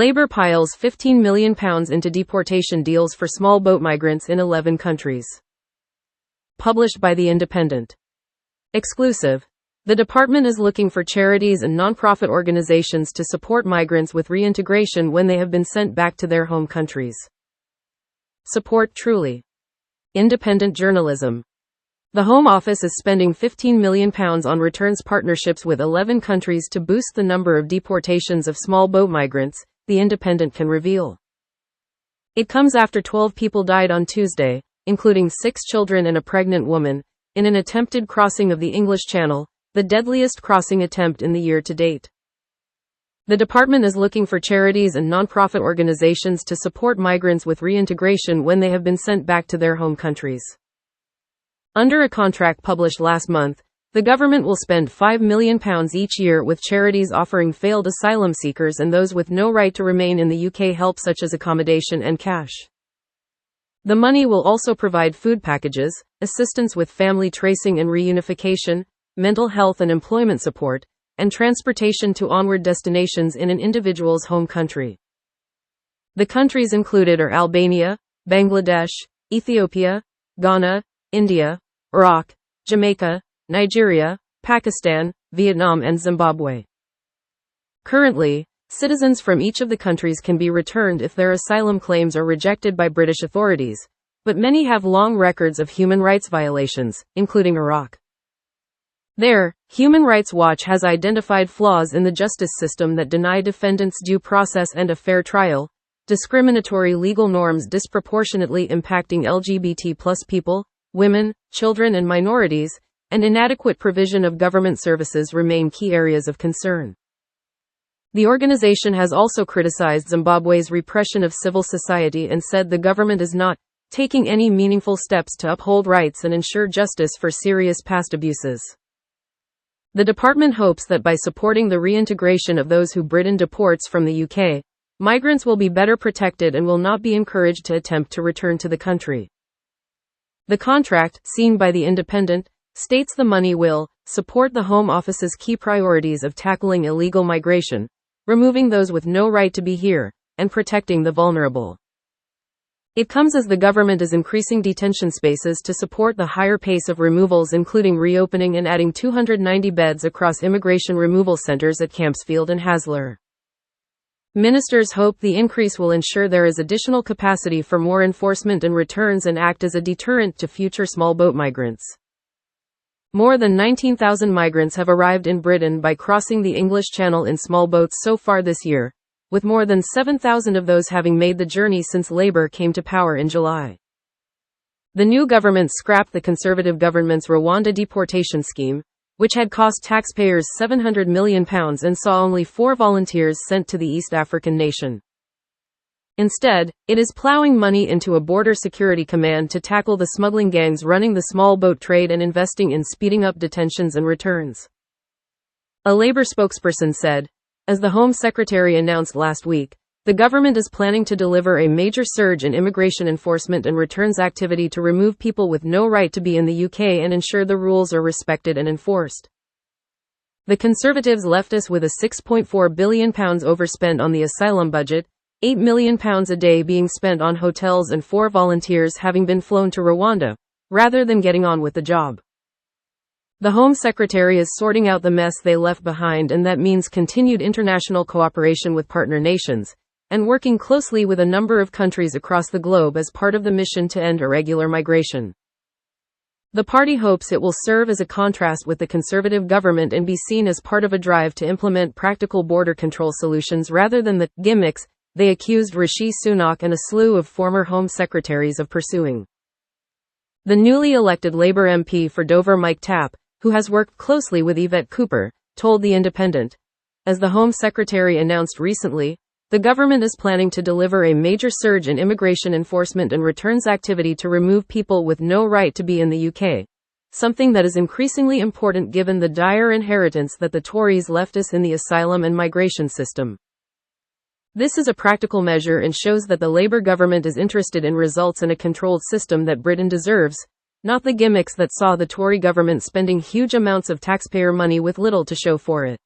Labour piles £15 million into deportation deals for small boat migrants in 11 countries. Published by The Independent. Exclusive. The department is looking for charities and non-profit organizations to support migrants with reintegration when they have been sent back to their home countries. Support truly. Independent journalism. The Home Office is spending £15 million on returns partnerships with 11 countries to boost the number of deportations of small boat migrants, The Independent can reveal. It comes after 12 people died on Tuesday, including 6 children and a pregnant woman, in an attempted crossing of the English Channel, the deadliest crossing attempt in the year to date. The department is looking for charities and non-profit organizations to support migrants with reintegration when they have been sent back to their home countries. Under a contract published last month, the government will spend £5 million each year with charities offering failed asylum seekers and those with no right to remain in the UK help such as accommodation and cash. The money will also provide food packages, assistance with family tracing and reunification, mental health and employment support, and transportation to onward destinations in an individual's home country. The countries included are Albania, Bangladesh, Ethiopia, Ghana, India, Iraq, Jamaica, Nigeria, Pakistan, Vietnam and Zimbabwe. Currently, citizens from each of the countries can be returned if their asylum claims are rejected by British authorities, but many have long records of human rights violations, including Iraq. There, Human Rights Watch has identified flaws in the justice system that deny defendants due process and a fair trial, discriminatory legal norms disproportionately impacting LGBT+ people, women, children and minorities, and inadequate provision of government services remain key areas of concern. The organization has also criticized Zimbabwe's repression of civil society and said the government is not taking any meaningful steps to uphold rights and ensure justice for serious past abuses. The department hopes that by supporting the reintegration of those who Britain deports from the UK, migrants will be better protected and will not be encouraged to attempt to return to the country. The contract, seen by The Independent, states the money will support the Home Office's key priorities of tackling illegal migration, removing those with no right to be here, and protecting the vulnerable. It comes as the government is increasing detention spaces to support the higher pace of removals, including reopening and adding 290 beds across immigration removal centers at Campsfield and Haslar. Ministers hope the increase will ensure there is additional capacity for more enforcement and returns and act as a deterrent to future small boat migrants. More than 19,000 migrants have arrived in Britain by crossing the English Channel in small boats so far this year, with more than 7,000 of those having made the journey since Labour came to power in July. The new government scrapped the Conservative government's Rwanda deportation scheme, which had cost taxpayers £700 million and saw only 4 volunteers sent to the East African nation. Instead, it is ploughing money into a border security command to tackle the smuggling gangs running the small boat trade and investing in speeding up detentions and returns. A Labour spokesperson said, as the Home Secretary announced last week, the government is planning to deliver a major surge in immigration enforcement and returns activity to remove people with no right to be in the UK and ensure the rules are respected and enforced. The Conservatives left us with a £6.4 billion overspend on the asylum budget, £8 million a day being spent on hotels and 4 volunteers having been flown to Rwanda, rather than getting on with the job. The Home Secretary is sorting out the mess they left behind, and that means continued international cooperation with partner nations, and working closely with a number of countries across the globe as part of the mission to end irregular migration. The party hopes it will serve as a contrast with the Conservative government and be seen as part of a drive to implement practical border control solutions rather than the gimmicks they accused Rishi Sunak and a slew of former Home Secretaries of pursuing. The newly elected Labour MP for Dover Mike Tapp, who has worked closely with Yvette Cooper, told The Independent. As the Home Secretary announced recently, the government is planning to deliver a major surge in immigration enforcement and returns activity to remove people with no right to be in the UK, something that is increasingly important given the dire inheritance that the Tories left us in the asylum and migration system. This is a practical measure and shows that the Labour government is interested in results and a controlled system that Britain deserves, not the gimmicks that saw the Tory government spending huge amounts of taxpayer money with little to show for it.